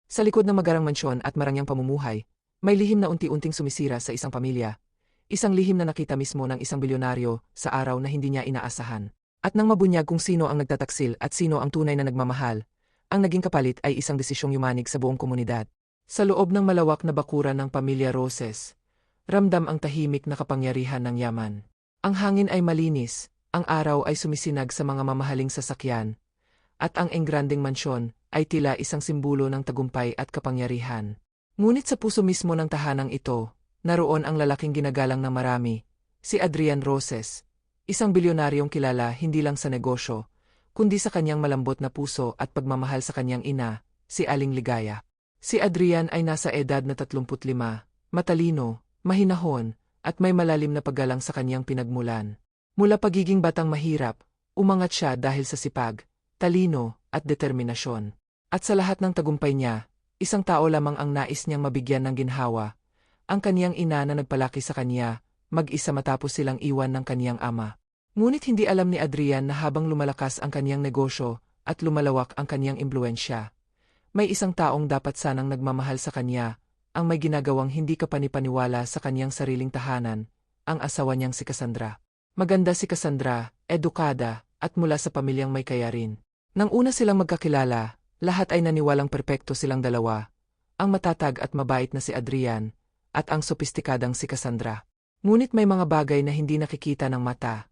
Sa likod ng magarang mansyon at marangyang pamumuhay, may lihim na unti-unting sumisira sa isang pamilya. Isang lihim na nakita mismo ng isang bilyonaryo sa araw na hindi niya inaasahan. At nang mabunyag kung sino ang nagtataksil at sino ang tunay na nagmamahal, ang naging kapalit ay isang desisyong yumanig sa buong komunidad. Sa loob ng malawak na bakuran ng pamilya Roses, ramdam ang tahimik na kapangyarihan ng yaman. Ang hangin ay malinis, ang araw ay sumisinag sa mga mamahaling sasakyan, at ang engranding mansyon ay tila isang simbolo ng tagumpay at kapangyarihan. Ngunit sa puso mismo ng tahanang ito, naroon ang lalaking ginagalang ng marami, si Adrian Roses, isang bilyonaryong kilala hindi lang sa negosyo, kundi sa kanyang malambot na puso at pagmamahal sa kanyang ina, si Aling Ligaya. Si Adrian ay nasa edad na 35, matalino, mahinahon, at may malalim na paggalang sa kanyang pinagmulan. Mula pagiging batang mahirap, umangat siya dahil sa sipag, talino, at determinasyon. At sa lahat ng tagumpay niya, isang tao lamang ang nais niyang mabigyan ng ginhawa, ang kaniyang ina na nagpalaki sa kanya, mag-isa matapos silang iwan ng kaniyang ama. Ngunit hindi alam ni Adrian na habang lumalakas ang kaniyang negosyo at lumalawak ang kaniyang impluwensya, may isang taong dapat sanang nagmamahal sa kanya, ang may ginagawang hindi kapanipaniwala sa kaniyang sariling tahanan, ang asawa niyang si Cassandra. Maganda si Cassandra, edukada, at mula sa pamilyang may kayarin. Nang una silang magkakilala, lahat ay naniwalang perpekto silang dalawa, ang matatag at mabait na si Adrian, at ang sopistikadang si Cassandra. Ngunit may mga bagay na hindi nakikita ng mata,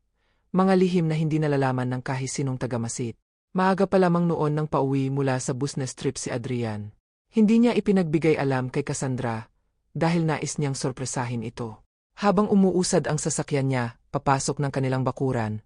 mga lihim na hindi nalalaman ng kahit sinong tagamasid. Maaga pa lamang noon nang pauwi mula sa business trip si Adrian. Hindi niya ipinagbigay alam kay Cassandra, dahil nais niyang sorpresahin ito. Habang umuusad ang sasakyan niya, papasok ng kanilang bakuran,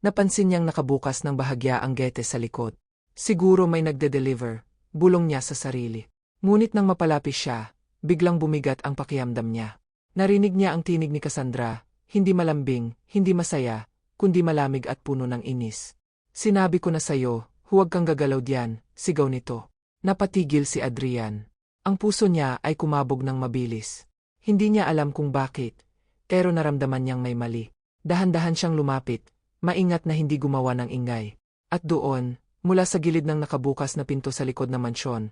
napansin niyang nakabukas ng bahagya ang gate sa likod. Siguro may nagde-deliver, bulong niya sa sarili. Ngunit nang mapalapit siya, biglang bumigat ang pakiramdam niya. Narinig niya ang tinig ni Cassandra, hindi malambing, hindi masaya, kundi malamig at puno ng inis. Sinabi ko na sayo, huwag kang gagalaw diyan, sigaw nito. Napatigil si Adrian. Ang puso niya ay kumabog ng mabilis. Hindi niya alam kung bakit, pero naramdaman niyang may mali. Dahan-dahan siyang lumapit, maingat na hindi gumawa ng ingay. At doon, mula sa gilid ng nakabukas na pinto sa likod ng mansyon,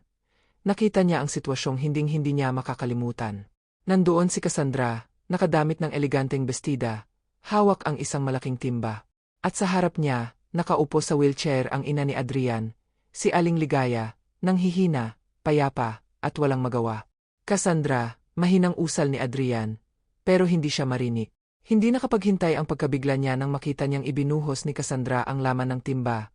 nakita niya ang sitwasyong hinding-hindi niya makakalimutan. Nandoon si Cassandra, nakadamit ng eleganteng bestida, hawak ang isang malaking timba. At sa harap niya, nakaupo sa wheelchair ang ina ni Adrian, si Aling Ligaya, nanghihina, payapa, at walang magawa. Cassandra, mahinang usal ni Adrian, pero hindi siya marinig. Hindi nakapaghintay ang pagkabigla niya nang makita niyang ibinuhos ni Cassandra ang laman ng timba,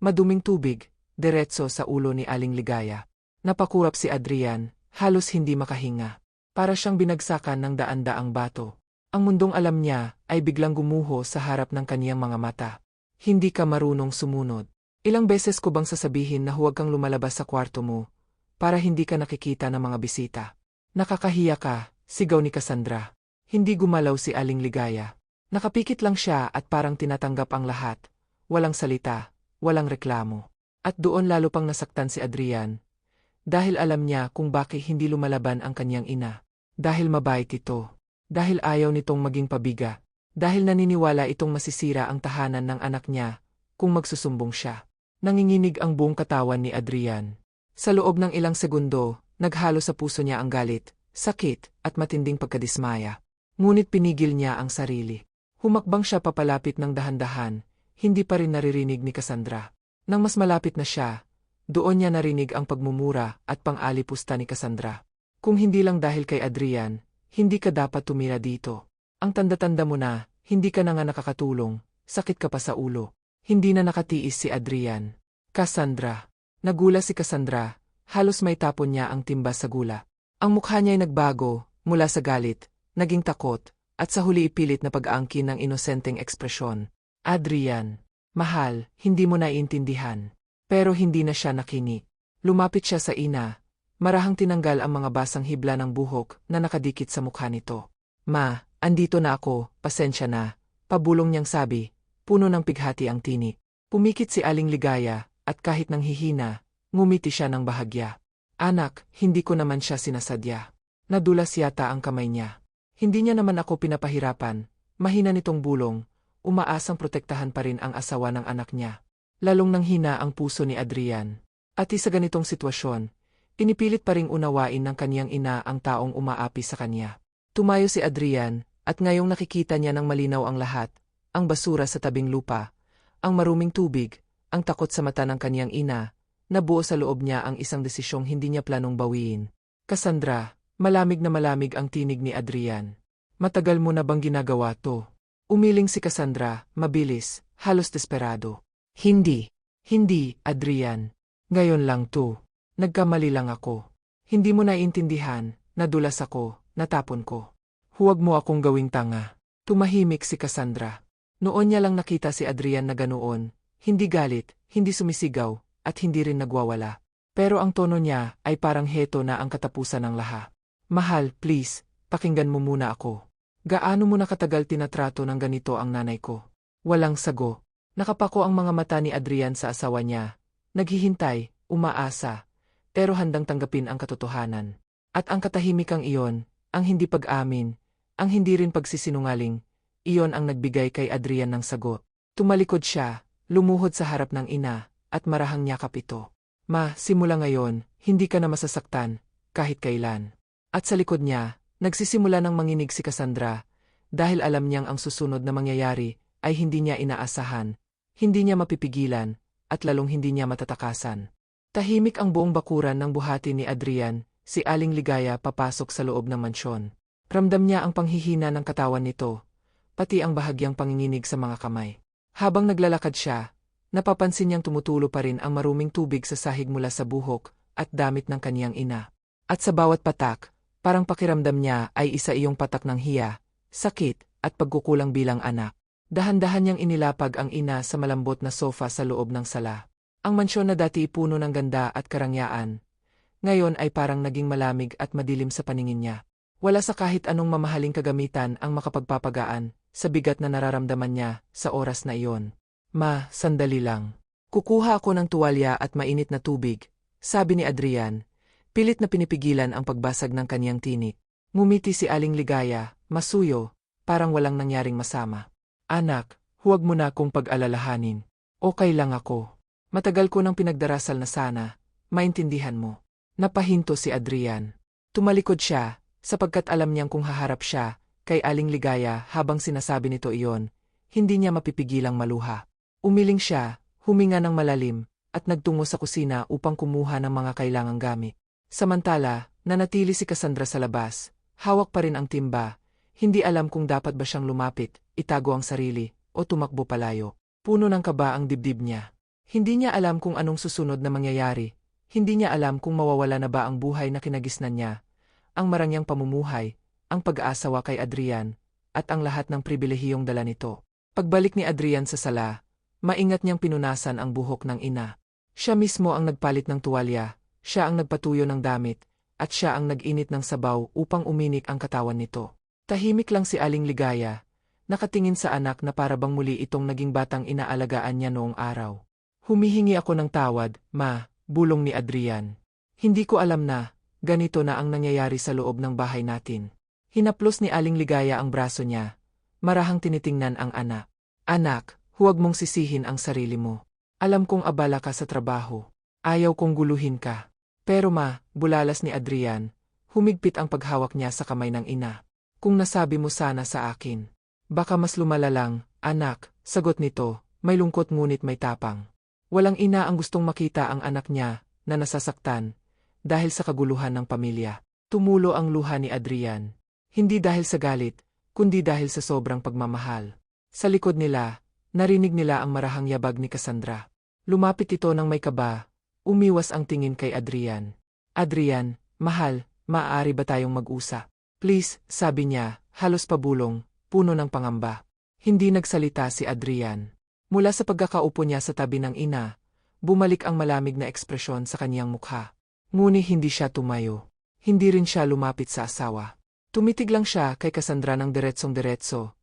maduming tubig, diretso sa ulo ni Aling Ligaya. Napakurap si Adrian, halos hindi makahinga. Para siyang binagsakan ng daan-daang bato. Ang mundong alam niya ay biglang gumuho sa harap ng kaniyang mga mata. Hindi ka marunong sumunod. Ilang beses ko bang sasabihin na huwag kang lumalabas sa kwarto mo, para hindi ka nakikita ng mga bisita. Nakakahiya ka, sigaw ni Cassandra. Hindi gumalaw si Aling Ligaya. Nakapikit lang siya at parang tinatanggap ang lahat. Walang salita, walang reklamo. At doon lalo pang nasaktan si Adrian. Dahil alam niya kung bakit hindi lumalaban ang kanyang ina. Dahil mabait ito. Dahil ayaw nitong maging pabiga. Dahil naniniwala itong masisira ang tahanan ng anak niya kung magsusumbong siya. Nanginginig ang buong katawan ni Adrian. Sa loob ng ilang segundo, naghalo sa puso niya ang galit, sakit, at matinding pagkadismaya. Ngunit pinigil niya ang sarili. Humakbang siya papalapit ng dahan-dahan, hindi pa rin naririnig ni Cassandra. Nang mas malapit na siya, doon niya narinig ang pagmumura at pang-alipusta ni Cassandra. Kung hindi lang dahil kay Adrian, hindi ka dapat tumira dito. Ang tanda-tanda mo na, hindi ka na nga nakakatulong, sakit ka pa sa ulo. Hindi na nakatiis si Adrian. Cassandra. Nagula si Cassandra, halos may tapon niya ang timba sa gula. Ang mukha niya ay nagbago, mula sa galit, naging takot, at sa huli ipilit na pag-aangkin ng inosenteng ekspresyon. Adrian. Mahal, hindi mo naiintindihan. Pero hindi na siya nakinig. Lumapit siya sa ina. Marahang tinanggal ang mga basang hibla ng buhok na nakadikit sa mukha nito. Ma, andito na ako, pasensya na. Pabulong niyang sabi, puno ng pighati ang tinik. Pumikit si Aling Ligaya, at kahit nang hihina, ngumiti siya ng bahagya. Anak, hindi ko naman siya sinasadya. Nadulas yata ang kamay niya. Hindi niya naman ako pinapahirapan. Mahina nitong bulong, umaasang protektahan pa rin ang asawa ng anak niya. Lalong nanghina ang puso ni Adrian. At sa ganitong sitwasyon, Pinipilit pa ring unawain ng kaniyang ina ang taong umaapi sa kanya. Tumayo si Adrian, at ngayong nakikita niya ng malinaw ang lahat, ang basura sa tabing lupa, ang maruming tubig, ang takot sa mata ng kaniyang ina, nabuo sa loob niya ang isang desisyong hindi niya planong bawiin. Cassandra, malamig na malamig ang tinig ni Adrian. Matagal mo na bang ginagawa to? Umiling si Cassandra, mabilis, halos desperado. Hindi. Hindi, Adrian. Ngayon lang to. Nagkamali lang ako. Hindi mo naiintindihan, nadulas ako, natapon ko. Huwag mo akong gawing tanga. Tumahimik si Cassandra. Noon niya lang nakita si Adrian na ganoon, hindi galit, hindi sumisigaw, at hindi rin nagwawala. Pero ang tono niya ay parang heto na ang katapusan ng lahat. Mahal, please, pakinggan mo muna ako. Gaano mo na katagal tinatrato ng ganito ang nanay ko? Walang sago. Nakapako ang mga mata ni Adrian sa asawa niya. Naghihintay, umaasa, pero handang tanggapin ang katotohanan. At ang katahimikang iyon, ang hindi pag-amin, ang hindi rin pagsisinungaling, iyon ang nagbigay kay Adrian ng sagot. Tumalikod siya, lumuhod sa harap ng ina, at marahang yakap ito. Ma, simula ngayon, hindi ka na masasaktan, kahit kailan. At sa likod niya, nagsisimula ng manginig si Cassandra, dahil alam niyang ang susunod na mangyayari ay hindi niya inaasahan, hindi niya mapipigilan, at lalong hindi niya matatakasan. Tahimik ang buong bakuran ng buhati ni Adrian, si Aling Ligaya papasok sa loob ng mansyon. Ramdam niya ang panghihina ng katawan nito, pati ang bahagyang panginginig sa mga kamay. Habang naglalakad siya, napapansin niyang tumutulo pa rin ang maruming tubig sa sahig mula sa buhok at damit ng kaniyang ina. At sa bawat patak, parang pakiramdam niya ay isa iyong patak ng hiya, sakit, at pagkukulang bilang anak. Dahan-dahan niyang inilapag ang ina sa malambot na sofa sa loob ng sala. Ang mansyon na dati puno ng ganda at karangyaan, ngayon ay parang naging malamig at madilim sa paningin niya. Wala sa kahit anong mamahaling kagamitan ang makapagpapagaan sa bigat na nararamdaman niya sa oras na iyon. Ma, sandali lang. Kukuha ako ng tuwalya at mainit na tubig, sabi ni Adrian, pilit na pinipigilan ang pagbasag ng kaniyang tinik. Ngumiti si Aling Ligaya, masuyo, parang walang nangyaring masama. Anak, huwag mo na akong pag-alalahanin. Okay lang ako. Matagal ko nang pinagdarasal na sana, maintindihan mo. Napahinto si Adrian. Tumalikod siya, sapagkat alam niyang kung haharap siya kay Aling Ligaya habang sinasabi nito iyon, hindi niya mapipigilang maluha. Umiling siya, huminga ng malalim, at nagtungo sa kusina upang kumuha ng mga kailangang gamit. Samantala, nanatili si Cassandra sa labas, hawak pa rin ang timba, hindi alam kung dapat ba siyang lumapit, itago ang sarili, o tumakbo palayo. Puno ng kaba ang dibdib niya. Hindi niya alam kung anong susunod na mangyayari, hindi niya alam kung mawawala na ba ang buhay na kinagisnan niya, ang marangyang pamumuhay, ang pag-aasawa kay Adrian, at ang lahat ng pribilehiyong dala nito. Pagbalik ni Adrian sa sala, maingat niyang pinunasan ang buhok ng ina. Siya mismo ang nagpalit ng tuwalya, siya ang nagpatuyo ng damit, at siya ang nag-init ng sabaw upang uminik ang katawan nito. Tahimik lang si Aling Ligaya, nakatingin sa anak na para bang muli itong naging batang inaalagaan niya noong araw. Humihingi ako ng tawad, ma, bulong ni Adrian. Hindi ko alam na, ganito na ang nangyayari sa loob ng bahay natin. Hinaplos ni Aling Ligaya ang braso niya, marahang tinitingnan ang anak. Anak, huwag mong sisihin ang sarili mo. Alam kong abala ka sa trabaho. Ayaw kong guluhin ka. Pero ma, bulalas ni Adrian, humigpit ang paghawak niya sa kamay ng ina. Kung nasabi mo sana sa akin. Baka mas lumala lang, anak, sagot nito, may lungkot ngunit may tapang. Walang ina ang gustong makita ang anak niya na nasasaktan dahil sa kaguluhan ng pamilya. Tumulo ang luha ni Adrian. Hindi dahil sa galit, kundi dahil sa sobrang pagmamahal. Sa likod nila, narinig nila ang marahang yabag ni Cassandra. Lumapit ito ng may kaba, umiwas ang tingin kay Adrian. Adrian, mahal, maaari ba tayong mag-usap? Please, sabi niya, halos pabulong, puno ng pangamba. Hindi nagsalita si Adrian. Mula sa pagkakaupo niya sa tabi ng ina, bumalik ang malamig na ekspresyon sa kaniyang mukha. Ngunit hindi siya tumayo. Hindi rin siya lumapit sa asawa. Tumitig lang siya kay Cassandra ng diretsong-diretso.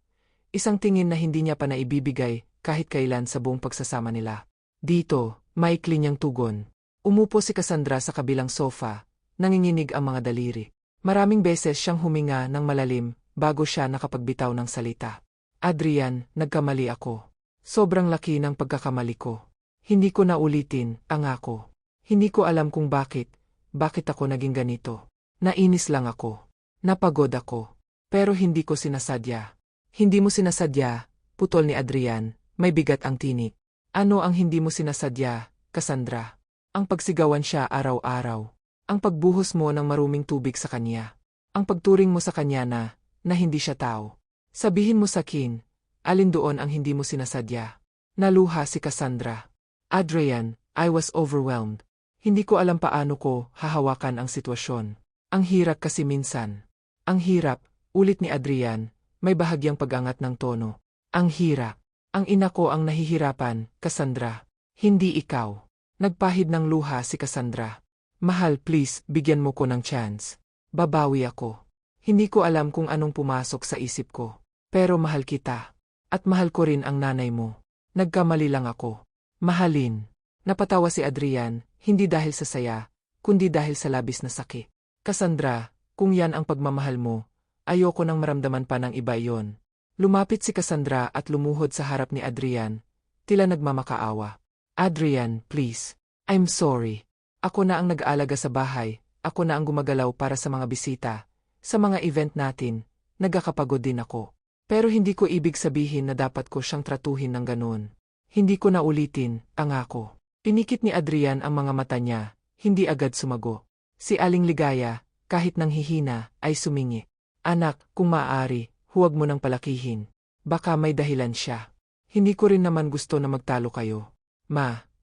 Isang tingin na hindi niya pa naibibigay kahit kailan sa buong pagsasama nila. Dito, maikli niyang tugon. Umupo si Cassandra sa kabilang sofa, nanginginig ang mga daliri. Maraming beses siyang huminga ng malalim bago siya nakapagbitaw ng salita. Adrian, nagkamali ako. Sobrang laki ng pagkakamali ko. Hindi ko na ulitin, angako. Hindi ko alam kung bakit, bakit ako naging ganito? Nainis lang ako. Napagod ako. Pero hindi ko sinasadya. Hindi mo sinasadya, putol ni Adrian, may bigat ang tinik. Ano ang hindi mo sinasadya, Cassandra? Ang pagsigawan siya araw-araw. Ang pagbuhos mo ng maruming tubig sa kanya. Ang pagturing mo sa kanya na hindi siya tao. Sabihin mo sa akin, alin doon ang hindi mo sinasadya? Naluha si Cassandra. Adrian, I was overwhelmed. Hindi ko alam paano ko hahawakan ang sitwasyon. Ang hirap kasi minsan. Ang hirap, ulit ni Adrian, may bahagyang pag-angat ng tono. Ang hirap. Ang ina ko ang nahihirapan, Cassandra. Hindi ikaw. Nagpahid ng luha si Cassandra. Mahal, please, bigyan mo ko ng chance. Babawi ako. Hindi ko alam kung anong pumasok sa isip ko. Pero mahal kita. At mahal ko rin ang nanay mo. Nagkamali lang ako. Mahalin. Napatawa si Adrian, hindi dahil sa saya, kundi dahil sa labis na sakit. Cassandra, kung yan ang pagmamahal mo, ayoko nang maramdaman pa ng iba iyon. Lumapit si Cassandra at lumuhod sa harap ni Adrian, tila nagmamakaawa. Adrian, please. I'm sorry. Ako na ang nag-aalaga sa bahay, ako na ang gumagalaw para sa mga bisita, sa mga event natin, nagkakapagod din ako. Pero hindi ko ibig sabihin na dapat ko siyang tratuhin ng ganun. Hindi ko na ulitin, pangako. Pinikit ni Adrian ang mga mata niya, hindi agad sumago. Si Aling Ligaya, kahit nang hihina, ay sumingi. Anak, kung maaari, huwag mo nang palakihin. Baka may dahilan siya. Hindi ko rin naman gusto na magtalo kayo.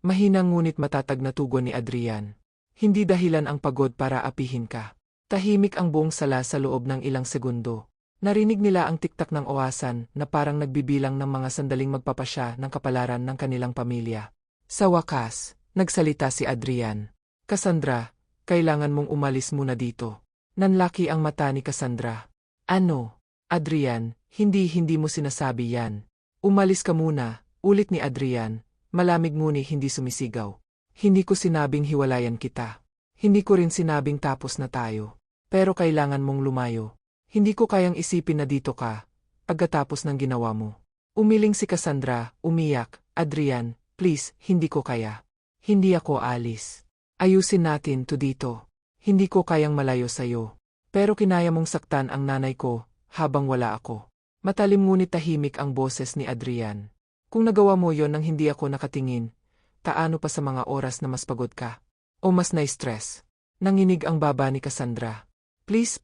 Mahinang ngunit matatag na tugon ni Adrian. Hindi dahilan ang pagod para apihin ka. Tahimik ang buong sala sa loob ng ilang segundo. Narinig nila ang tiktak ng owasan na parang nagbibilang ng mga sandaling magpapasya ng kapalaran ng kanilang pamilya. Sa wakas, nagsalita si Adrian. Cassandra, kailangan mong umalis muna dito. Nanlaki ang mata ni Cassandra. Ano? Adrian, hindi mo sinasabi yan. Umalis ka muna, ulit ni Adrian, malamig ngunit hindi sumisigaw. Hindi ko sinabing hiwalayan kita. Hindi ko rin sinabing tapos na tayo. Pero kailangan mong lumayo. Hindi ko kayang isipin na dito ka, pagkatapos ng ginawa mo. Umiling si Cassandra, umiyak. Adrian, please, hindi ko kaya. Hindi ako alis. Ayusin natin to dito. Hindi ko kayang malayo sa'yo. Pero kinaya mong saktan ang nanay ko, habang wala ako. Matalim ngunit tahimik ang boses ni Adrian. Kung nagawa mo yon nang hindi ako nakatingin, taano pa sa mga oras na mas pagod ka? O mas na-stress? Nanginig ang baba ni Cassandra. Please,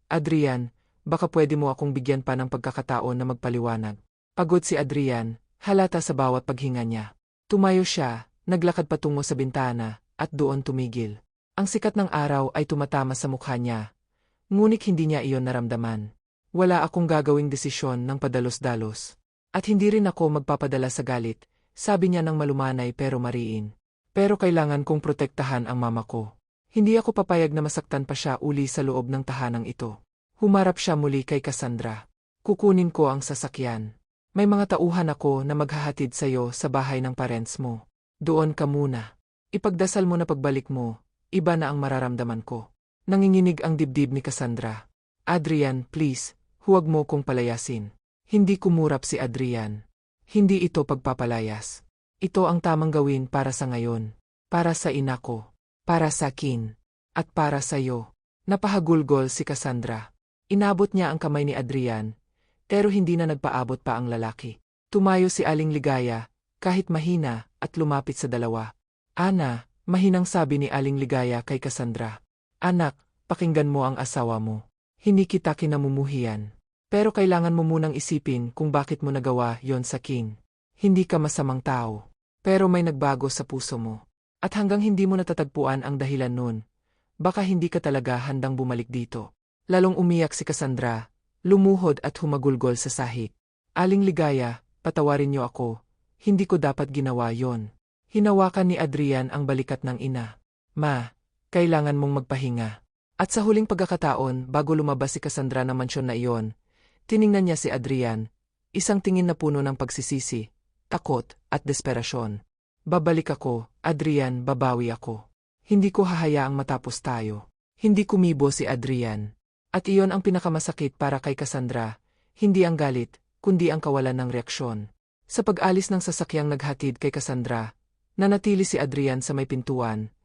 Adrian, baka pwede mo akong bigyan pa ng pagkakataon na magpaliwanag. Pagod si Adrian, halata sa bawat paghinga niya. Tumayo siya, naglakad patungo sa bintana, at doon tumigil. Ang sikat ng araw ay tumatama sa mukha niya. Ngunit hindi niya iyon naramdaman. Wala akong gagawing desisyon ng padalos-dalos. At hindi rin ako magpapadala sa galit, sabi niya ng malumanay pero mariin. Pero kailangan kong protektahan ang mama ko. Hindi ako papayag na masaktan pa siya uli sa loob ng tahanang ito. Humarap siya muli kay Cassandra. Kukunin ko ang sasakyan. May mga tauhan ako na maghahatid sa'yo sa bahay ng parents mo. Doon ka muna. Ipagdasal mo na pagbalik mo, iba na ang mararamdaman ko. Nanginginig ang dibdib ni Cassandra. Adrian, please, huwag mo kong palayasin. Hindi kumurap si Adrian. Hindi ito pagpapalayas. Ito ang tamang gawin para sa ngayon. Para sa ina ko. Para sa akin. At para sa'yo. Napahagulgol si Cassandra. Inabot niya ang kamay ni Adrian, pero hindi na nagpaabot pa ang lalaki. Tumayo si Aling Ligaya, kahit mahina, at lumapit sa dalawa. Ana, mahinang sabi ni Aling Ligaya kay Cassandra. Anak, pakinggan mo ang asawa mo. Hindi kita kinamumuhian. Pero kailangan mo munang isipin kung bakit mo nagawa yon sa King. Hindi ka masamang tao. Pero may nagbago sa puso mo. At hanggang hindi mo natatagpuan ang dahilan nun, baka hindi ka talaga handang bumalik dito. Lalong umiyak si Cassandra, lumuhod at humagulgol sa sahig. Aling Ligaya, patawarin niyo ako, hindi ko dapat ginawa yon. Hinawakan ni Adrian ang balikat ng ina. Ma, kailangan mong magpahinga. At sa huling pagkakataon bago lumabas si Cassandra ng mansyon na iyon, tiningnan niya si Adrian, isang tingin na puno ng pagsisisi, takot, at desperasyon. Babalik ako, Adrian, babawi ako. Hindi ko hahayaang matapos tayo. Hindi kumibo si Adrian. At iyon ang pinakamasakit para kay Cassandra, hindi ang galit, kundi ang kawalan ng reaksyon. Sa pag-alis ng sasakyang naghatid kay Cassandra, nanatili si Adrian sa may pintuan,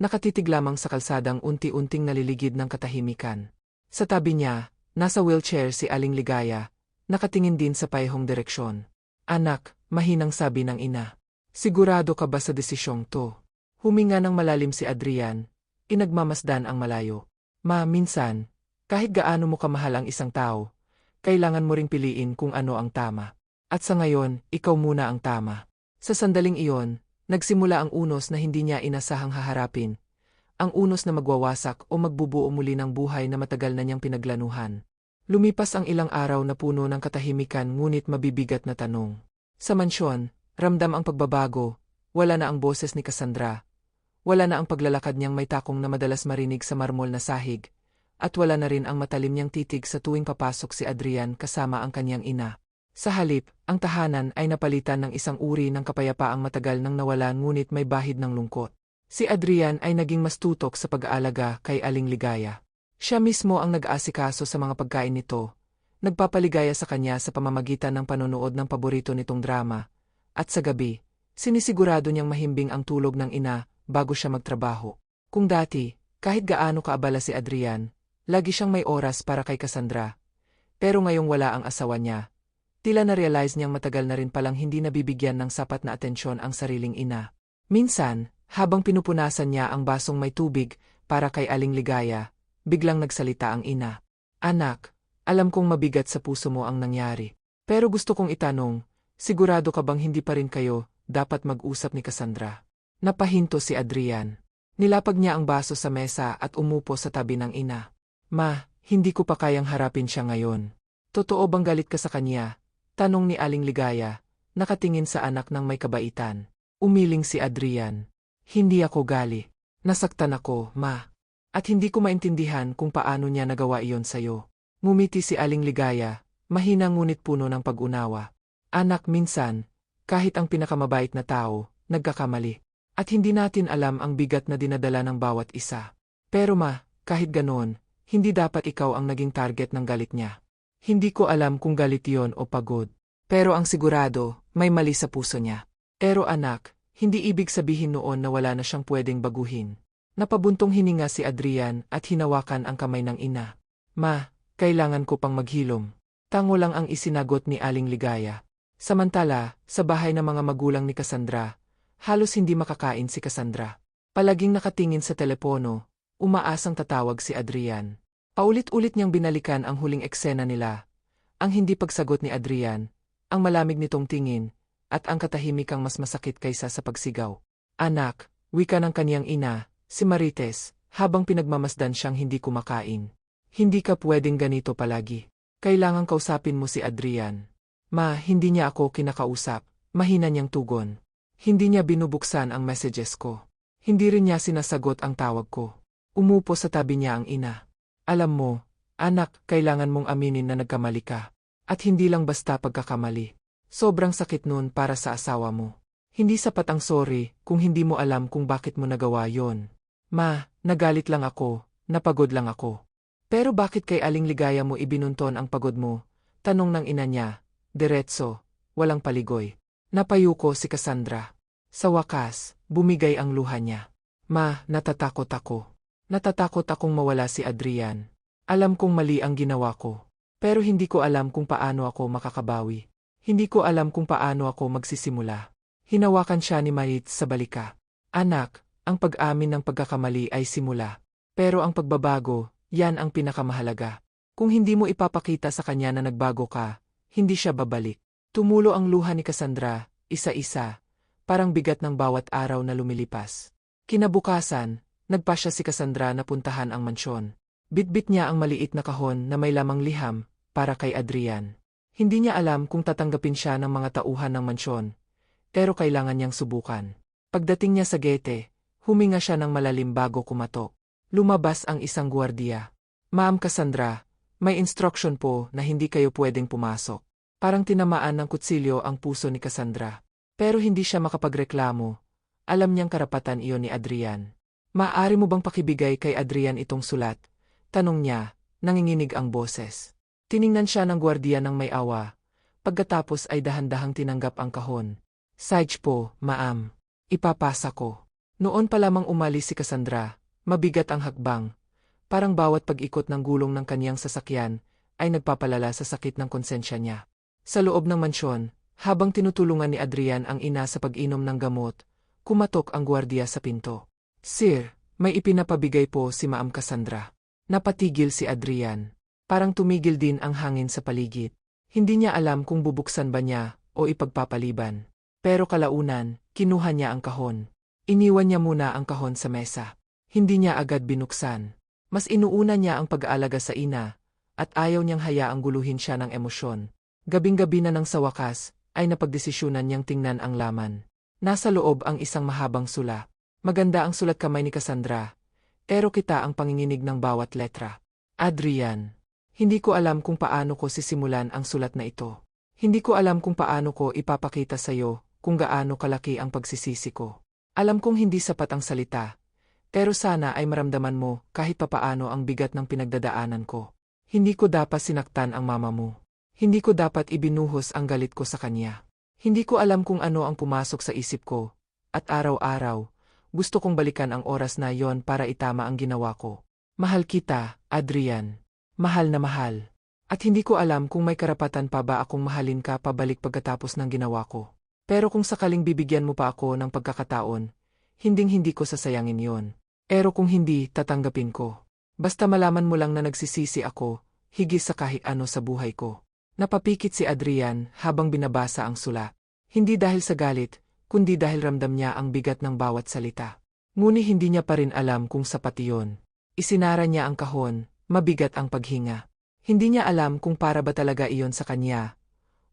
Nakatitig lamang sa kalsadang unti-unting naliligid ng katahimikan. Sa tabi niya, nasa wheelchair si Aling Ligaya, nakatingin din sa pahihong direksyon. Anak, mahinang sabi ng ina. Sigurado ka ba sa desisyong to? Huminga ng malalim si Adrian, inagmamasdan ang malayo. Ma, minsan, kahit gaano mo kamahal ang isang tao, kailangan mo ring piliin kung ano ang tama. At sa ngayon, ikaw muna ang tama. Sa sandaling iyon, nagsimula ang unos na hindi niya inasahang haharapin. Ang unos na magwawasak o magbubuo muli ng buhay na matagal na niyang pinaglanuhan. Lumipas ang ilang araw na puno ng katahimikan ngunit mabibigat na tanong. Sa mansyon, ramdam ang pagbabago, wala na ang boses ni Cassandra. Wala na ang paglalakad niyang may takong na madalas marinig sa marmol na sahig. At wala na rin ang matalim niyang titig sa tuwing papasok si Adrian kasama ang kanyang ina. Sa halip, ang tahanan ay napalitan ng isang uri ng kapayapaang matagal nang nawala ngunit may bahid ng lungkot. Si Adrian ay naging mas tutok sa pag-aalaga kay Aling Ligaya. Siya mismo ang nag-aasikaso sa mga pagkain nito, nagpapaligaya sa kanya sa pamamagitan ng panonood ng paborito nitong drama, at sa gabi, sinisigurado niyang mahimbing ang tulog ng ina bago siya magtrabaho. Kung dati, kahit gaano kaabala si Adrian, lagi siyang may oras para kay Cassandra. Pero ngayong wala ang asawa niya, tila na-realize niyang matagal na rin palang hindi nabibigyan ng sapat na atensyon ang sariling ina. Minsan, habang pinupunasan niya ang basong may tubig para kay Aling Ligaya, biglang nagsalita ang ina. Anak, alam kong mabigat sa puso mo ang nangyari. Pero gusto kong itanong, sigurado ka bang hindi pa rin kayo dapat mag-usap ni Cassandra? Napahinto si Adrian. Nilapag niya ang baso sa mesa at umupo sa tabi ng ina. Ma, hindi ko pa kayang harapin siya ngayon. Totoo bang galit ka sa kanya? Tanong ni Aling Ligaya, nakatingin sa anak ng may kabaitan. Umiling si Adrian. Hindi ako gali. Nasaktan ako, ma. At hindi ko maintindihan kung paano niya nagawa iyon sa'yo. Ngumiti si Aling Ligaya, mahina ngunit puno ng pag-unawa. Anak, minsan, kahit ang pinakamabait na tao, nagkakamali. At hindi natin alam ang bigat na dinadala ng bawat isa. Pero ma, kahit ganoon, hindi dapat ikaw ang naging target ng galit niya. Hindi ko alam kung galit yon o pagod. Pero ang sigurado, may mali sa puso niya. Pero anak, hindi ibig sabihin noon na wala na siyang pwedeng baguhin. Napabuntong hininga si Adrian at hinawakan ang kamay ng ina. Ma, kailangan ko pang maghilom. Tango lang ang isinagot ni Aling Ligaya. Samantala, sa bahay ng mga magulang ni Cassandra, halos hindi makakain si Cassandra. Palaging nakatingin sa telepono, umaasang tatawag si Adrian. Paulit-ulit niyang binalikan ang huling eksena nila. Ang hindi pagsagot ni Adrian, ang malamig nitong tingin, at ang katahimikang mas masakit kaysa sa pagsigaw. Anak, wika ng kaniyang ina, si Marites, habang pinagmamasdan siyang hindi kumakain. Hindi ka pwedeng ganito palagi. Kailangang kausapin mo si Adrian. Ma, hindi niya ako kinakausap, mahina niyang tugon. Hindi niya binubuksan ang messages ko. Hindi rin niya sinasagot ang tawag ko. Umupo sa tabi niya ang ina. Alam mo, anak, kailangan mong aminin na nagkamali ka. At hindi lang basta pagkakamali. Sobrang sakit nun para sa asawa mo. Hindi sapat ang sorry kung hindi mo alam kung bakit mo nagawa yon. Ma, nagalit lang ako, napagod lang ako. Pero bakit kay Aling Ligaya mo ibinunton ang pagod mo? Tanong ng ina niya, diretso, walang paligoy. Napayuko si Cassandra. Sa wakas, bumigay ang luha niya. Ma, natatakot ako. Natatakot akong mawala si Adrian. Alam kong mali ang ginawa ko. Pero hindi ko alam kung paano ako makakabawi. Hindi ko alam kung paano ako magsisimula. Hinawakan siya ni Marit sa balika. Anak, ang pag-amin ng pagkakamali ay simula. Pero ang pagbabago, yan ang pinakamahalaga. Kung hindi mo ipapakita sa kanya na nagbago ka, hindi siya babalik. Tumulo ang luha ni Cassandra, isa-isa, parang bigat ng bawat araw na lumilipas. Kinabukasan, nagpasya si Cassandra na puntahan ang mansyon. Bitbit niya ang maliit na kahon na may lamang liham, para kay Adrian. Hindi niya alam kung tatanggapin siya ng mga tauhan ng mansyon, pero kailangan niyang subukan. Pagdating niya sa gate, huminga siya ng malalim bago kumatok. Lumabas ang isang gwardiya. Ma'am Cassandra, may instruction po na hindi kayo pwedeng pumasok. Parang tinamaan ng kutsilyo ang puso ni Cassandra. Pero hindi siya makapagreklamo. Alam niyang karapatan iyon ni Adrian. Maaari mo bang pakibigay kay Adrian itong sulat? Tanong niya, nanginginig ang boses. Tiningnan siya ng gwardiya ng may awa. Pagkatapos ay dahan-dahang tinanggap ang kahon. Sage po, ma'am. Ipapasa ko. Noon pa lamang umalis si Cassandra, mabigat ang hakbang. Parang bawat pag-ikot ng gulong ng kaniyang sasakyan ay nagpapalala sa sakit ng konsensya niya. Sa loob ng mansyon, habang tinutulungan ni Adrian ang ina sa pag-inom ng gamot, kumatok ang gwardiya sa pinto. "Sir, may ipinapabigay po si Ma'am Cassandra." Napatigil si Adrian. Parang tumigil din ang hangin sa paligid. Hindi niya alam kung bubuksan ba niya o ipagpapaliban. Pero kalaunan, kinuha niya ang kahon. Iniwan niya muna ang kahon sa mesa. Hindi niya agad binuksan. Mas inuuna niya ang pag-aalaga sa ina, at ayaw niyang hayaang guluhin siya ng emosyon. Gabing-gabi na nang sa wakas, ay napagdesisyunan niyang tingnan ang laman. Nasa loob ang isang mahabang sula. Maganda ang sulat kamay ni Cassandra. Pero kita ang panginginig ng bawat letra. "Adrian, hindi ko alam kung paano ko sisimulan ang sulat na ito. Hindi ko alam kung paano ko ipapakita sa iyo kung gaano kalaki ang pagsisisi ko. Alam kong hindi sapat ang salita. Pero sana ay maramdaman mo kahit papaano ang bigat ng pinagdadaanan ko. Hindi ko dapat sinaktan ang mama mo. Hindi ko dapat ibinuhos ang galit ko sa kanya. Hindi ko alam kung ano ang pumasok sa isip ko. At araw-araw, gusto kong balikan ang oras na yon para itama ang ginawa ko. Mahal kita, Adrian. Mahal na mahal. At hindi ko alam kung may karapatan pa ba akong mahalin ka pabalik pagkatapos ng ginawa ko. Pero kung sakaling bibigyan mo pa ako ng pagkakataon, hinding-hindi ko sasayangin yon. Pero kung hindi, tatanggapin ko. Basta malaman mo lang na nagsisisi ako, higit sa kahit ano sa buhay ko." Napapikit si Adrian habang binabasa ang sulat. Hindi dahil sa galit, kundi dahil ramdam niya ang bigat ng bawat salita. Ngunit hindi niya pa rin alam kung sapat iyon. Isinara niya ang kahon, mabigat ang paghinga. Hindi niya alam kung para ba talaga iyon sa kanya,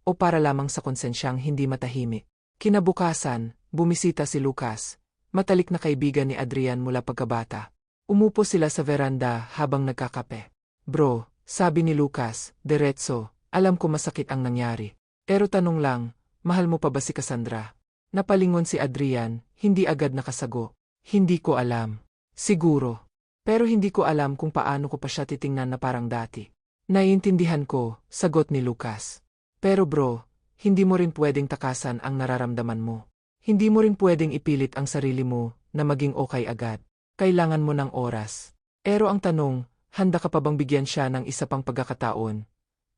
o para lamang sa konsensyang hindi matahimik. Kinabukasan, bumisita si Lucas, matalik na kaibigan ni Adrian mula pagkabata. Umupo sila sa veranda habang nagkakape. "Bro," sabi ni Lucas, diretso, "alam ko masakit ang nangyari. Pero tanong lang, mahal mo pa ba si Cassandra?" Napalingon si Adrian, hindi agad nakasago. "Hindi ko alam. Siguro. Pero hindi ko alam kung paano ko pa siya titingnan na parang dati." "Naiintindihan ko," sagot ni Lucas. "Pero bro, hindi mo rin pwedeng takasan ang nararamdaman mo. Hindi mo rin pwedeng ipilit ang sarili mo na maging okay agad. Kailangan mo ng oras. Pero ang tanong, handa ka pa bang bigyan siya ng isa pang pagkakataon?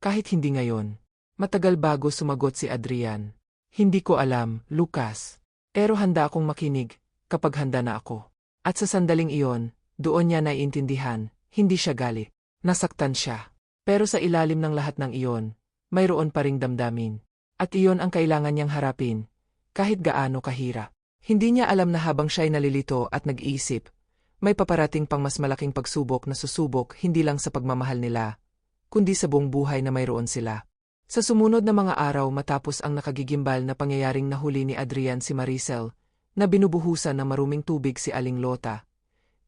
Kahit hindi ngayon." Matagal bago sumagot si Adrian. "Hindi ko alam, Lucas. Pero handa akong makinig kapag handa na ako." At sa sandaling iyon, doon niya naiintindihan, hindi siya galit. Nasaktan siya. Pero sa ilalim ng lahat ng iyon, mayroon pa ring damdamin. At iyon ang kailangan niyang harapin, kahit gaano kahirap. Hindi niya alam na habang siya'y nalilito at nag-iisip, may paparating pang mas malaking pagsubok na susubok hindi lang sa pagmamahal nila, kundi sa buong buhay na mayroon sila. Sa sumunod na mga araw matapos ang nakagigimbal na pangyayaring nahuli ni Adrian si Maricel, na binubuhusan ng maruming tubig si Aling Lota,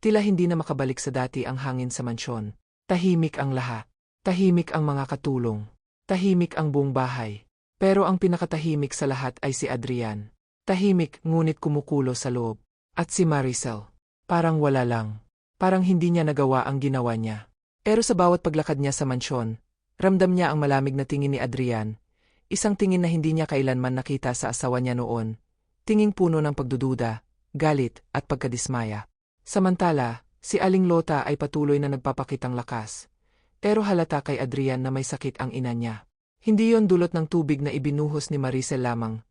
tila hindi na makabalik sa dati ang hangin sa mansyon. Tahimik ang lahat. Tahimik ang mga katulong. Tahimik ang buong bahay. Pero ang pinakatahimik sa lahat ay si Adrian. Tahimik ngunit kumukulo sa loob. At si Maricel. Parang wala lang. Parang hindi niya nagawa ang ginawa niya. Pero sa bawat paglakad niya sa mansyon, ramdam niya ang malamig na tingin ni Adrian. Isang tingin na hindi niya kailanman nakita sa asawa niya noon. Tinging puno ng pagdududa, galit at pagkadismaya. Samantala, si Aling Lota ay patuloy na nagpapakitang lakas. Pero halata kay Adrian na may sakit ang ina niya. Hindi yon dulot ng tubig na ibinuhos ni Maricel lamang,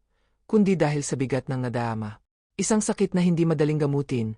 kundi dahil sa bigat ng nadama. Isang sakit na hindi madaling gamutin,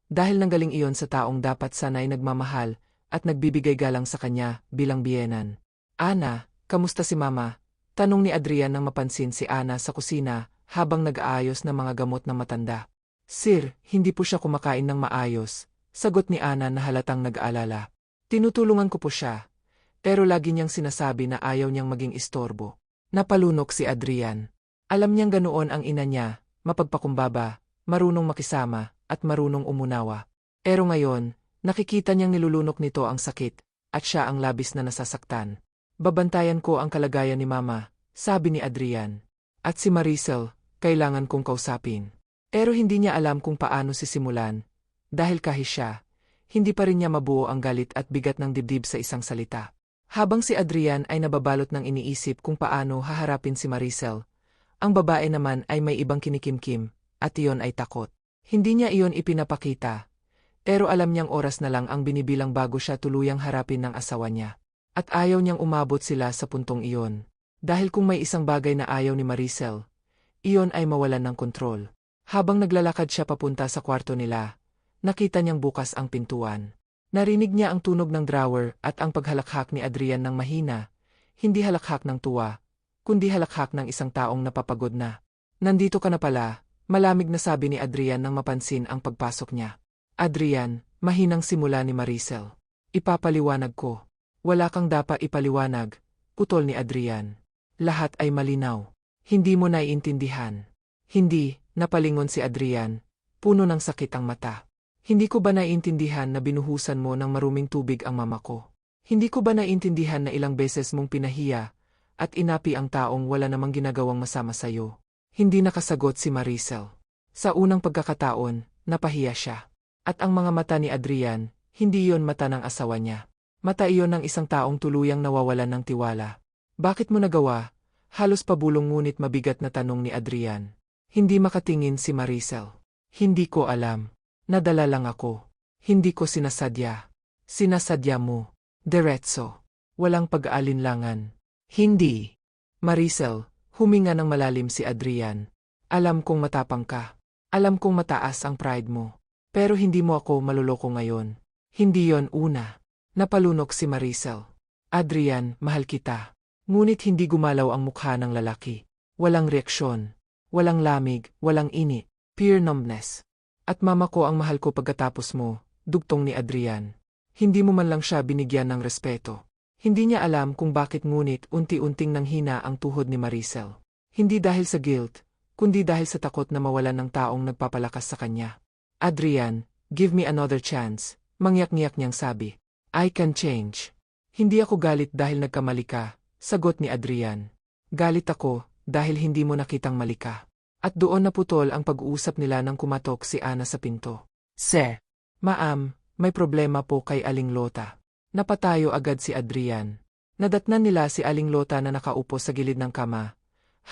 dahil nanggaling iyon sa taong dapat sana'y nagmamahal at nagbibigay galang sa kanya bilang biyenan. "Ana, kamusta si Mama?" tanong ni Adrian nang mapansin si Ana sa kusina habang nag-aayos ng mga gamot ng matanda. "Sir, hindi po siya kumakain ng maayos," sagot ni Ana na halatang nag-aalala. "Tinutulungan ko po siya, pero lagi niyang sinasabi na ayaw niyang maging istorbo." Napalunok si Adrian. Alam niyang ganoon ang ina niya, mapagpakumbaba, marunong makisama, at marunong umunawa. Pero ngayon, nakikita niyang nilulunok nito ang sakit, at siya ang labis na nasasaktan. "Babantayan ko ang kalagayan ni Mama," sabi ni Adrian. "At si Maricel, kailangan kong kausapin." Pero hindi niya alam kung paano sisimulan, dahil kahit siya, hindi pa rin niya mabuo ang galit at bigat ng dibdib sa isang salita. Habang si Adrian ay nababalot ng iniisip kung paano haharapin si Maricel, ang babae naman ay may ibang kinikimkim, at iyon ay takot. Hindi niya iyon ipinapakita. Pero alam niyang oras na lang ang binibilang bago siya tuluyang harapin ng asawa niya. At ayaw niyang umabot sila sa puntong iyon. Dahil kung may isang bagay na ayaw ni Maricel, iyon ay mawalan ng kontrol. Habang naglalakad siya papunta sa kwarto nila, nakita niyang bukas ang pintuan. Narinig niya ang tunog ng drawer at ang paghalakhak ni Adrian ng mahina, hindi halakhak ng tuwa, kundi halakhak ng isang taong napapagod na. Nandito ka na pala, malamig na sabi ni Adrian nang mapansin ang pagpasok niya. Adrian, mahinang simula ni Maricel. Ipapaliwanag ko. Wala kang dapat ipaliwanag, putol ni Adrian. Lahat ay malinaw. Hindi mo naiintindihan. Hindi, napalingon si Adrian, puno ng sakit ang mata. Hindi ko ba naiintindihan na binuhusan mo ng maruming tubig ang mama ko? Hindi ko ba naiintindihan na ilang beses mong pinahiya at inapi ang taong wala namang ginagawang masama sa'yo? Hindi nakasagot si Maricel. Sa unang pagkakataon, napahiya siya. At ang mga mata ni Adrian, hindi yon mata ng asawa niya. Mata iyon ng isang taong tuluyang nawawalan ng tiwala. Bakit mo nagawa? Halos pabulong ngunit mabigat na tanong ni Adrian. Hindi makatingin si Maricel. Hindi ko alam. Nadala lang ako. Hindi ko sinasadya. Sinasadya mo. Diretso. Walang pag-aalinlangan. Hindi. Maricel, huminga ng malalim si Adrian. Alam kong matapang ka. Alam kong mataas ang pride mo. Pero hindi mo ako maluloko ngayon. Hindi yon una. Napalunok si Maricel. Adrian, mahal kita. Ngunit hindi gumalaw ang mukha ng lalaki. Walang reaksyon. Walang lamig, walang init. Pure numbness. At mama ko ang mahal ko pagkatapos mo, dugtong ni Adrian. Hindi mo man lang siya binigyan ng respeto. Hindi niya alam kung bakit ngunit unti-unting nanghina ang tuhod ni Maricel. Hindi dahil sa guilt, kundi dahil sa takot na mawalan ng taong nagpapalakas sa kanya. Adrian, give me another chance, mangyak-ngiyak niyang sabi. I can change. Hindi ako galit dahil nagkamali ka, sagot ni Adrian. Galit ako dahil hindi mo nakitang mali ka. At doon naputol ang pag-uusap nila nang kumatok si Ana sa pinto. Ma'am, may problema po kay Aling Lota. Napatayo agad si Adrian. Nadatnan nila si Aling Lota na nakaupo sa gilid ng kama.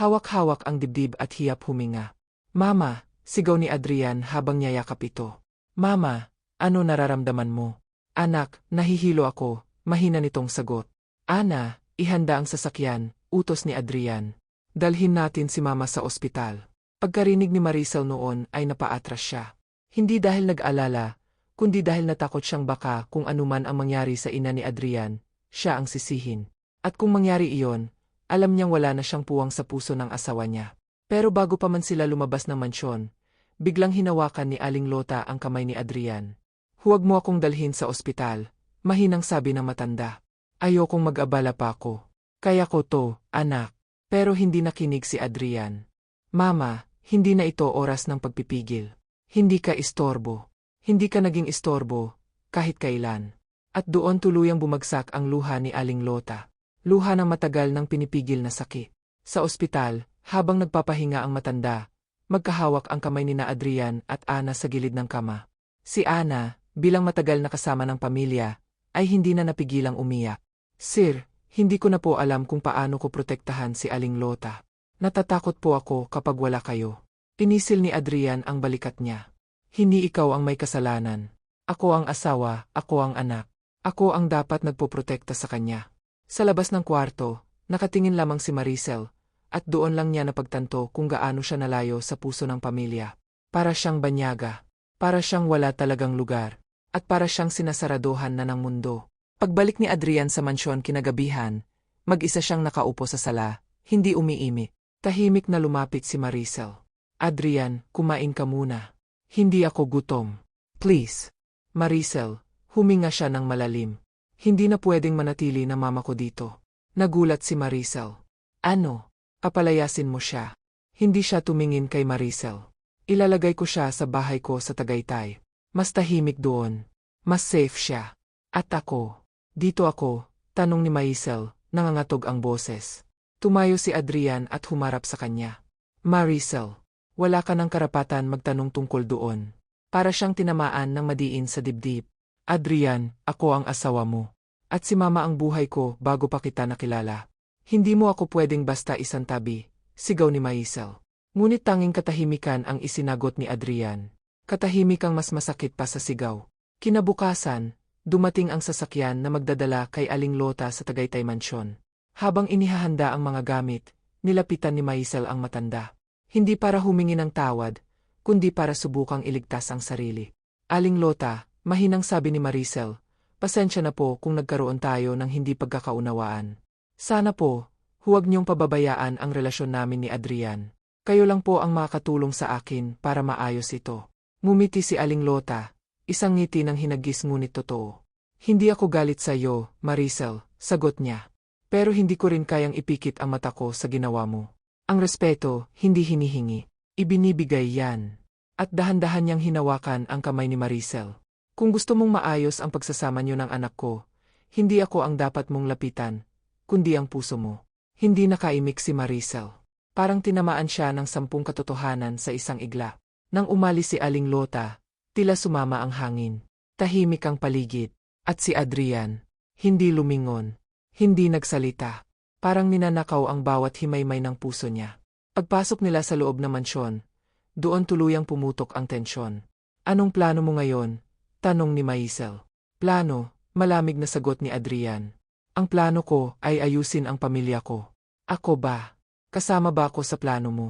Hawak-hawak ang dibdib at hiyap huminga. Mama, sigaw ni Adrian habang niyayakap ito. Mama, ano nararamdaman mo? Anak, nahihilo ako, mahina nitong sagot. Ana, ihanda ang sasakyan, utos ni Adrian. Dalhin natin si Mama sa ospital. Pagkarinig ni Maricel noon ay napaatras siya. Hindi dahil nag-alala, kundi dahil natakot siyang baka kung anuman ang mangyari sa ina ni Adrian, siya ang sisihin. At kung mangyari iyon, alam niyang wala na siyang puwang sa puso ng asawa niya. Pero bago pa man sila lumabas ng mansyon, biglang hinawakan ni Aling Lota ang kamay ni Adrian. Huwag mo akong dalhin sa ospital, mahinang sabi ng matanda. Ayokong mag-abala pa ako. Kaya ko to, anak. Pero hindi nakinig si Adrian. Mama, hindi na ito oras ng pagpipigil. Hindi ka istorbo. Hindi ka naging istorbo, kahit kailan. At doon tuluyang bumagsak ang luha ni Aling Lota. Luha ng matagal ng pinipigil na sakit. Sa ospital, habang nagpapahinga ang matanda, magkahawak ang kamay ni na Adrian at Ana sa gilid ng kama. Si Ana, bilang matagal na kasama ng pamilya, ay hindi na napigilang umiyak. Sir, hindi ko na po alam kung paano ko protektahan si Aling Lota. Natatakot po ako kapag wala kayo. Pinisil ni Adrian ang balikat niya. Hindi ikaw ang may kasalanan. Ako ang asawa, ako ang anak. Ako ang dapat nagpoprotekta sa kanya. Sa labas ng kwarto, nakatingin lamang si Maricel, at doon lang niya napagtanto kung gaano siya nalayo sa puso ng pamilya. Para siyang banyaga. Para siyang wala talagang lugar. At para siyang sinasaraduhan na ng mundo. Pagbalik ni Adrian sa mansyon kinagabihan, mag-isa siyang nakaupo sa sala, hindi umiimik. Tahimik na lumapit si Maricel. Adrian, kumain ka muna. Hindi ako gutom. Please. Maricel, huminga siya ng malalim. Hindi na pwedeng manatili na mama ko dito. Nagulat si Maricel. Ano? Papalayasin mo siya. Hindi siya tumingin kay Maricel. Ilalagay ko siya sa bahay ko sa Tagaytay. Mas tahimik doon. Mas safe siya. At ako. Dito ako, tanong ni Maricel, nangangatog ang boses. Tumayo si Adrian at humarap sa kanya. Maricel, wala ka ng karapatan magtanong tungkol doon. Para siyang tinamaan ng madiin sa dibdib. Adrian, ako ang asawa mo. At si mama ang buhay ko bago pa kita nakilala. Hindi mo ako pwedeng basta isantabi, sigaw ni Maricel. Ngunit tanging katahimikan ang isinagot ni Adrian. Katahimik ang mas masakit pa sa sigaw. Kinabukasan, dumating ang sasakyan na magdadala kay Aling Lota sa Tagaytay Mansyon. Habang inihahanda ang mga gamit, nilapitan ni Maisel ang matanda. Hindi para humingi ng tawad, kundi para subukang iligtas ang sarili. Aling Lota, mahinang sabi ni Maricel, pasensya na po kung nagkaroon tayo ng hindi pagkakaunawaan. Sana po, huwag niyong pababayaan ang relasyon namin ni Adrian. Kayo lang po ang makakatulong sa akin para maayos ito. Ngumiti si Aling Lota, isang ngiti ng hinagis ngunit totoo. Hindi ako galit sa iyo, Maricel, sagot niya. Pero hindi ko rin kayang ipikit ang mata ko sa ginawa mo. Ang respeto, hindi hinihingi. Ibinibigay yan. At dahan-dahan niyang hinawakan ang kamay ni Maricel. Kung gusto mong maayos ang pagsasama niyo ng anak ko, hindi ako ang dapat mong lapitan, kundi ang puso mo. Hindi nakaimik si Maricel. Parang tinamaan siya ng 10 katotohanan sa isang igla. Nang umalis si Aling Lota, tila sumama ang hangin. Tahimik ang paligid. At si Adrian, hindi lumingon, hindi nagsalita. Parang ninanakaw ang bawat himaymay ng puso niya. Pagpasok nila sa loob ng mansyon, doon tuluyang pumutok ang tensyon. Anong plano mo ngayon? Tanong ni Maisel. Plano, malamig na sagot ni Adrian. Ang plano ko ay ayusin ang pamilya ko. Ako ba? Kasama ba ako sa plano mo?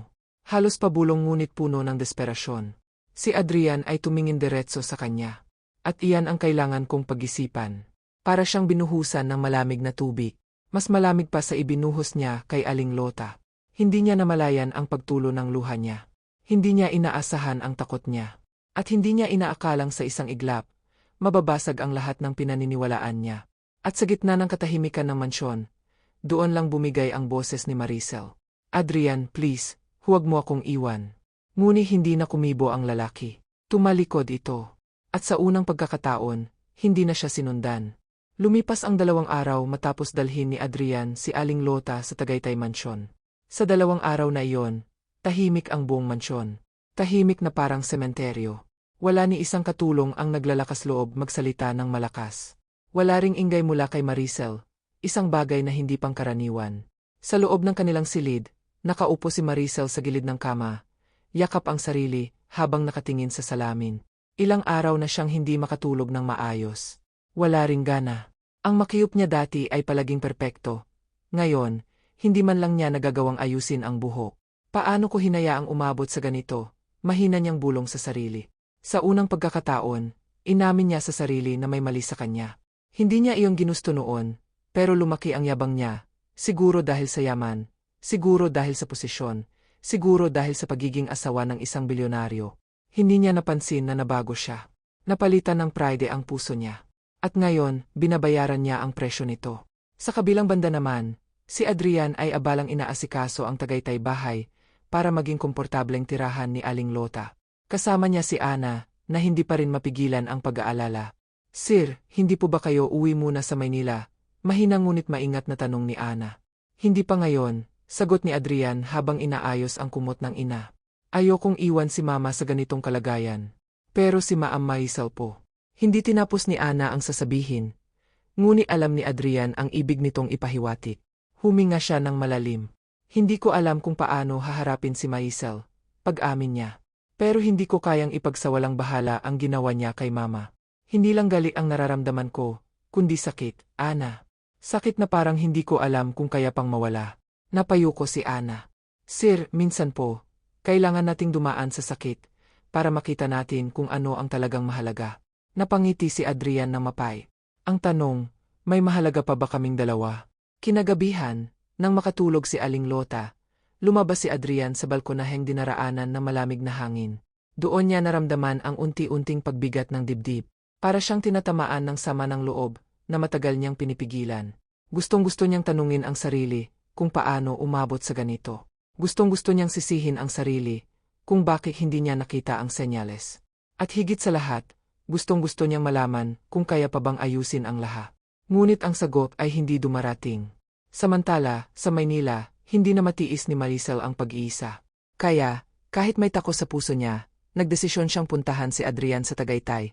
Halos pabulong ngunit puno ng desperasyon. Si Adrian ay tumingin diretso sa kanya. At iyan ang kailangan kong pag-isipan. Para siyang binuhusan ng malamig na tubig. Mas malamig pa sa ibinuhos niya kay Aling Lota. Hindi niya namalayan ang pagtulo ng luha niya. Hindi niya inaasahan ang takot niya. At hindi niya inaakalang sa isang iglap, mababasag ang lahat ng pinaniniwalaan niya. At sa gitna ng katahimikan ng mansyon, doon lang bumigay ang boses ni Maricel. Adrian, please, huwag mo akong iwan. Ngunit hindi na kumibo ang lalaki. Tumalikod ito. At sa unang pagkakataon, hindi na siya sinundan. Lumipas ang 2 araw matapos dalhin ni Adrian si Aling Lota sa Tagaytay Mansyon. Sa 2 araw na iyon, tahimik ang buong mansyon. Tahimik na parang sementeryo. Wala ni isang katulong ang naglalakas loob magsalita ng malakas. Wala ring ingay mula kay Maricel, isang bagay na hindi pangkaraniwan. Sa loob ng kanilang silid, nakaupo si Maricel sa gilid ng kama, yakap ang sarili habang nakatingin sa salamin. Ilang araw na siyang hindi makatulog ng maayos. Wala ring gana. Ang makiyop niya dati ay palaging perpekto. Ngayon, hindi man lang niya nagagawang ayusin ang buhok. Paano ko hinayaang umabot sa ganito? Mahina niyang bulong sa sarili. Sa unang pagkakataon, inamin niya sa sarili na may mali sa kanya. Hindi niya iyong ginusto noon, pero lumaki ang yabang niya. Siguro dahil sa yaman, siguro dahil sa posisyon, siguro dahil sa pagiging asawa ng isang bilyonaryo. Hindi niya napansin na nabago siya. Napalitan ng pride ang puso niya. At ngayon, binabayaran niya ang presyo nito. Sa kabilang banda naman, si Adrian ay abalang inaasikaso ang Tagaytay bahay para maging komportableng tirahan ni Aling Lota. Kasama niya si Ana, na hindi pa rin mapigilan ang pag-aalala. Sir, hindi po ba kayo uwi muna sa Maynila? Mahina ngunit maingat na tanong ni Ana. Hindi pa ngayon, sagot ni Adrian habang inaayos ang kumot ng ina. Ayokong iwan si Mama sa ganitong kalagayan. Pero si Maam Maisel po. Hindi tinapos ni Ana ang sasabihin. Ngunit alam ni Adrian ang ibig nitong ipahiwatig. Huminga siya ng malalim. Hindi ko alam kung paano haharapin si Maisel. Pag-amin niya. Pero hindi ko kayang ipagsawalang bahala ang ginawa niya kay Mama. Hindi lang gali ang nararamdaman ko, kundi sakit, Ana. Sakit na parang hindi ko alam kung kaya pang mawala. Napayuko si Ana. Sir, minsan po, kailangan nating dumaan sa sakit para makita natin kung ano ang talagang mahalaga. Napangiti si Adrian na mapay. Ang tanong, may mahalaga pa ba kaming dalawa? Kinagabihan, nang makatulog si Aling Lota, lumabas si Adrian sa balkonaheng dinaraanan ng malamig na hangin. Doon niya naramdaman ang unti-unting pagbigat ng dibdib. Para siyang tinatamaan ng sama ng loob na matagal niyang pinipigilan. Gustong-gusto niyang tanungin ang sarili kung paano umabot sa ganito. Gustong-gusto niyang sisihin ang sarili kung bakit hindi niya nakita ang senyales. At higit sa lahat, gustong-gusto niyang malaman kung kaya pa bang ayusin ang lahat. Ngunit ang sagot ay hindi dumarating. Samantala, sa Maynila, hindi na matiis ni Maricel ang pag-iisa. Kaya, kahit may takot sa puso niya, nagdesisyon siyang puntahan si Adrian sa Tagaytay.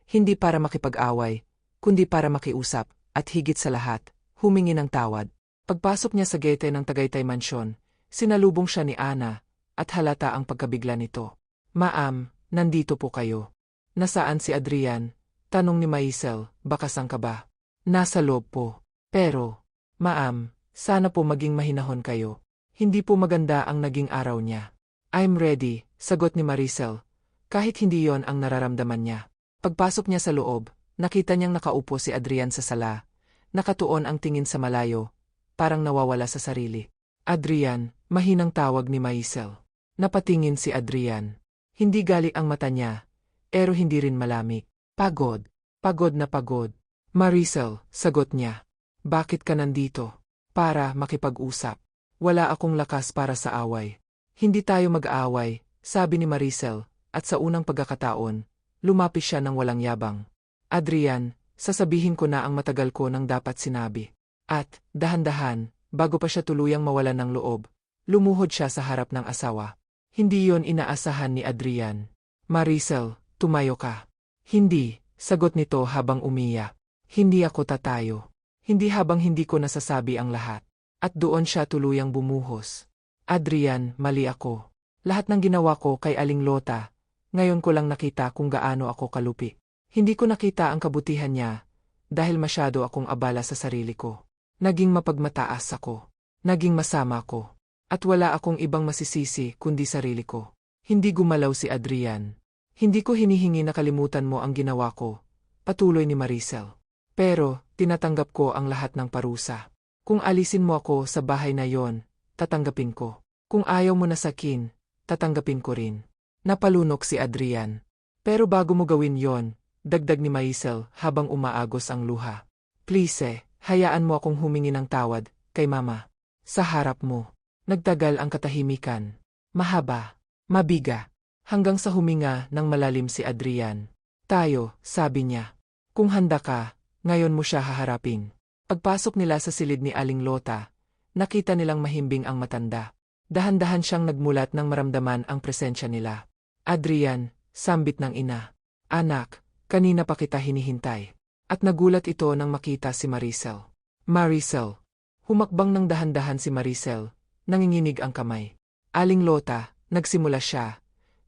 Hindi para makipag-away, kundi para makiusap, at higit sa lahat, humingi ng tawad. Pagpasok niya sa gate ng Tagaytay Mansyon, sinalubong siya ni Ana, at halata ang pagkabigla nito. Maam, nandito po kayo. Nasaan si Adrian? Tanong ni Maisel, bakasang ka ba? Nasa loob po. Pero, Ma'am, sana po maging mahinahon kayo. Hindi po maganda ang naging araw niya. I'm ready, sagot ni Maricel, kahit hindi yon ang nararamdaman niya. Pagpasok niya sa loob, nakita niyang nakaupo si Adrian sa sala. Nakatuon ang tingin sa malayo, parang nawawala sa sarili. Adrian, mahinang tawag ni Maisel. Napatingin si Adrian. Hindi gali ang mata niya, pero hindi rin malamig. Pagod. Pagod na pagod. Maricel, sagot niya. Bakit ka nandito? Para makipag-usap. Wala akong lakas para sa away. Hindi tayo mag-aaway, sabi ni Maricel, at sa unang pagkakataon, lumapis siya ng walang yabang. Adrian, sasabihin ko na ang matagal ko nang dapat sinabi. At, dahan-dahan, bago pa siya tuluyang mawalan ng loob, lumuhod siya sa harap ng asawa. Hindi yon inaasahan ni Adrian. Maricel, tumayo ka. Hindi, sagot nito habang umiyak. Hindi ako tatayo. Hindi habang hindi ko nasasabi ang lahat. At doon siya tuluyang bumuhos. Adrian, mali ako. Lahat ng ginawa ko kay Aling Lota, ngayon ko lang nakita kung gaano ako kalupi. Hindi ko nakita ang kabutihan niya, dahil masyado akong abala sa sarili ko. Naging mapagmataas ako. Naging masama ko. At wala akong ibang masisisi kundi sarili ko. Hindi gumalaw si Adrian. Hindi ko hinihingi na kalimutan mo ang ginawa ko, patuloy ni Maricel. Pero, tinatanggap ko ang lahat ng parusa. Kung alisin mo ako sa bahay na yon, tatanggapin ko. Kung ayaw mo na sakin, tatanggapin ko rin. Napalunok si Adrian. Pero bago mo gawin yon, dagdag ni Maisel habang umaagos ang luha. Please, hayaan mo akong humingi ng tawad, kay Mama. Sa harap mo. Nagtagal ang katahimikan. Mahaba. Mabiga. Hanggang sa huminga ng malalim si Adrian. Tayo, sabi niya. Kung handa ka, ngayon mo siya haharapin. Pagpasok nila sa silid ni Aling Lota, nakita nilang mahimbing ang matanda. Dahan-dahan siyang nagmulat nang maramdaman ang presensya nila. Adrian, sambit ng ina. Anak, kanina pa kita hinihintay. At nagulat ito nang makita si Maricel. Maricel. Humakbang ng dahan-dahan si Maricel, nanginginig ang kamay. Aling Lota, nagsimula siya,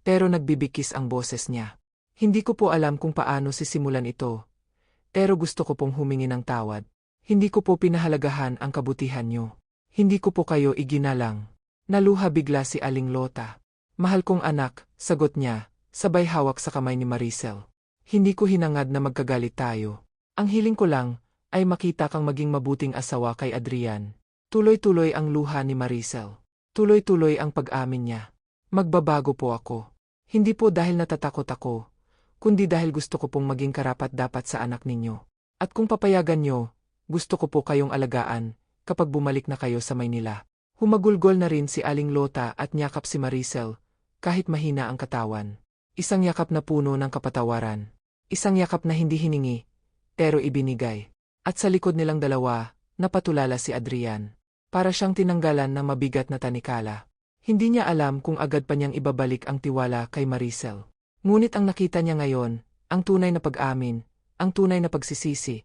pero nagbibikis ang boses niya. Hindi ko po alam kung paano sisimulan ito, pero gusto ko pong humingi ng tawad. Hindi ko po pinahalagahan ang kabutihan niyo. Hindi ko po kayo iginalang. Naluha bigla si Aling Lota. Mahal kong anak, sagot niya, sabay hawak sa kamay ni Maricel. Hindi ko hinangad na magkagalit tayo. Ang hiling ko lang, ay makita kang maging mabuting asawa kay Adrian. Tuloy-tuloy ang luha ni Maricel. Tuloy-tuloy ang pag-amin niya. Magbabago po ako. Hindi po dahil natatakot ako, kundi dahil gusto ko pong maging karapat-dapat sa anak ninyo. At kung papayagan niyo, gusto ko po kayong alagaan, kapag bumalik na kayo sa Maynila. Humagulgol na rin si Aling Lota at niyakap si Maricel, kahit mahina ang katawan. Isang yakap na puno ng kapatawaran. Isang yakap na hindi hiningi, pero ibinigay. At sa likod nilang dalawa, napatulala si Adrian. Para siyang tinanggalan ng mabigat na tanikala. Hindi niya alam kung agad pa niyang ibabalik ang tiwala kay Maricel. Ngunit ang nakita niya ngayon, ang tunay na pag-amin, ang tunay na pagsisisi,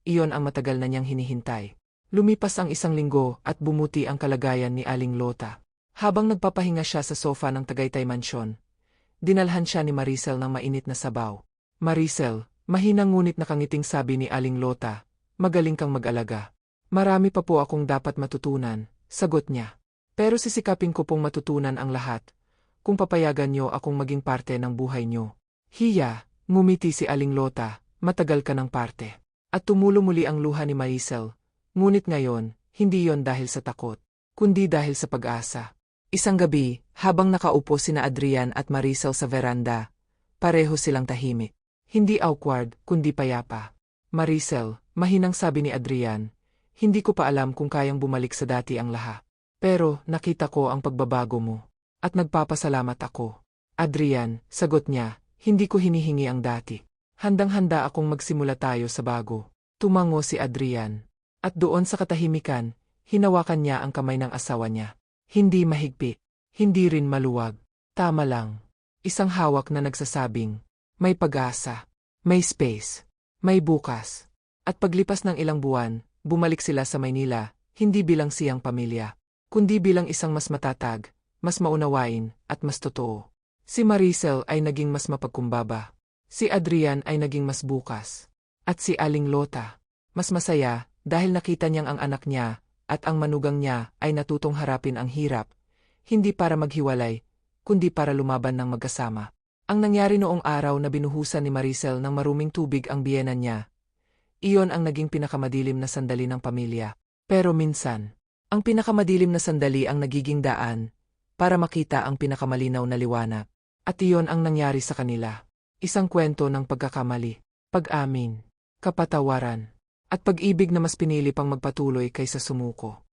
iyon ang matagal na niyang hinihintay. Lumipas ang isang linggo at bumuti ang kalagayan ni Aling Lota. Habang nagpapahinga siya sa sofa ng Tagaytay Mansyon, dinalhan siya ni Maricel ng mainit na sabaw. Maricel, mahinang ngunit nakangiting sabi ni Aling Lota, magaling kang mag-alaga. Marami pa po akong dapat matutunan, sagot niya. Pero sisikapin ko pong matutunan ang lahat, kung papayagan niyo akong maging parte ng buhay niyo. Hiya, ngumiti si Aling Lota, matagal ka ng parte. At tumulo muli ang luha ni Maricel, ngunit ngayon, hindi yon dahil sa takot, kundi dahil sa pag-asa. Isang gabi, habang nakaupo sina Adrian at Maricel sa veranda, pareho silang tahimik. Hindi awkward, kundi payapa. Maricel, mahinang sabi ni Adrian, hindi ko pa alam kung kayang bumalik sa dati ang lahat. Pero nakita ko ang pagbabago mo. At nagpapasalamat ako. Adrian, sagot niya, hindi ko hinihingi ang dati. Handang-handa akong magsimula tayo sa bago. Tumango si Adrian. At doon sa katahimikan, hinawakan niya ang kamay ng asawa niya. Hindi mahigpit. Hindi rin maluwag. Tama lang. Isang hawak na nagsasabing, may pag-asa. May space. May bukas. At paglipas ng ilang buwan, bumalik sila sa Maynila, hindi bilang siyang pamilya, kundi bilang isang mas matatag, mas maunawain, at mas totoo. Si Maricel ay naging mas mapagkumbaba. Si Adrian ay naging mas bukas. At si Aling Lota, mas masaya dahil nakita niyang ang anak niya at ang manugang niya ay natutong harapin ang hirap, hindi para maghiwalay, kundi para lumaban ng magkasama. Ang nangyari noong araw na binuhusan ni Maricel ng maruming tubig ang biyenan niya, iyon ang naging pinakamadilim na sandali ng pamilya. Pero minsan, ang pinakamadilim na sandali ang nagiging daan para makita ang pinakamalinaw na liwanag. At iyon ang nangyari sa kanila. Isang kwento ng pagkakamali, pag-amin, kapatawaran, at pag-ibig na mas pinili pang magpatuloy kaysa sumuko.